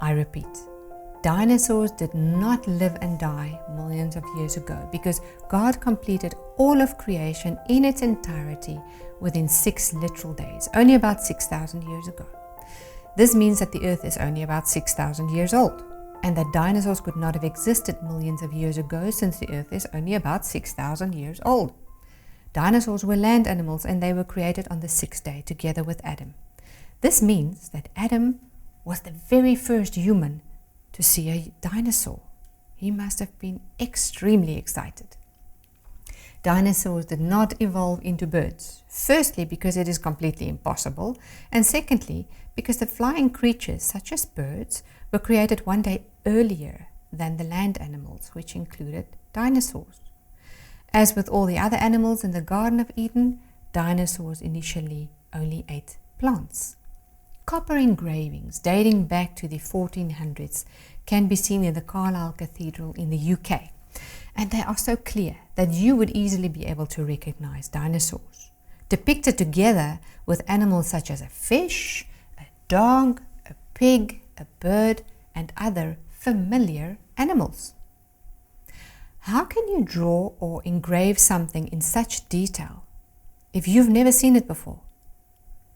I repeat, dinosaurs did not live and die millions of years ago because God completed all of creation in its entirety within 6 literal days, only about 6,000 years ago. This means that the Earth is only about 6,000 years old, and that dinosaurs could not have existed millions of years ago since the Earth is only about 6,000 years old. Dinosaurs were land animals and they were created on the 6th day together with Adam. This means that Adam was the very first human to see a dinosaur. He must have been extremely excited. Dinosaurs did not evolve into birds. Firstly, because it is completely impossible, and secondly, because the flying creatures, such as birds, were created one day earlier than the land animals, which included dinosaurs. As with all the other animals in the Garden of Eden, dinosaurs initially only ate plants. Copper engravings dating back to the 1400s can be seen in the Carlisle Cathedral in the UK, and they are so clear that you would easily be able to recognize dinosaurs, depicted together with animals such as a fish, a dog, a pig, a bird, and other familiar animals. How can you draw or engrave something in such detail if you've never seen it before?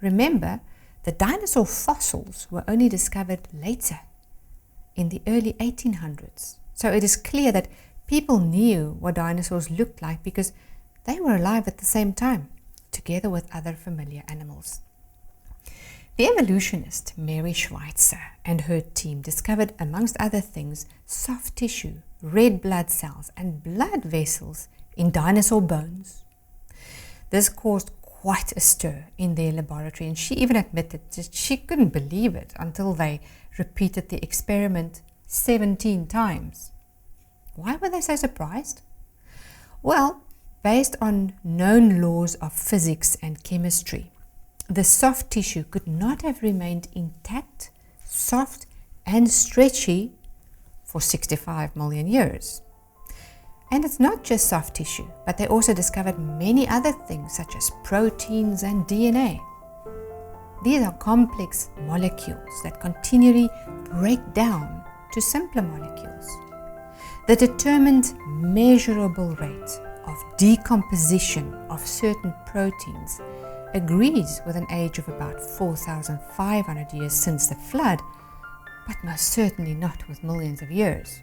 Remember, the dinosaur fossils were only discovered later, in the early 1800s. So it is clear that people knew what dinosaurs looked like because they were alive at the same time, together with other familiar animals. The evolutionist Mary Schweitzer and her team discovered, amongst other things, soft tissue, red blood cells, and blood vessels in dinosaur bones. This caused quite a stir in their laboratory, and she even admitted that she couldn't believe it until they repeated the experiment 17 times. Why were they so surprised? Well, based on known laws of physics and chemistry, the soft tissue could not have remained intact, soft, and stretchy for 65 million years. And it's not just soft tissue, but they also discovered many other things such as proteins and DNA. These are complex molecules that continually break down to simpler molecules. The determined measurable rate of decomposition of certain proteins agrees with an age of about 4,500 years since the flood, but most certainly not with millions of years.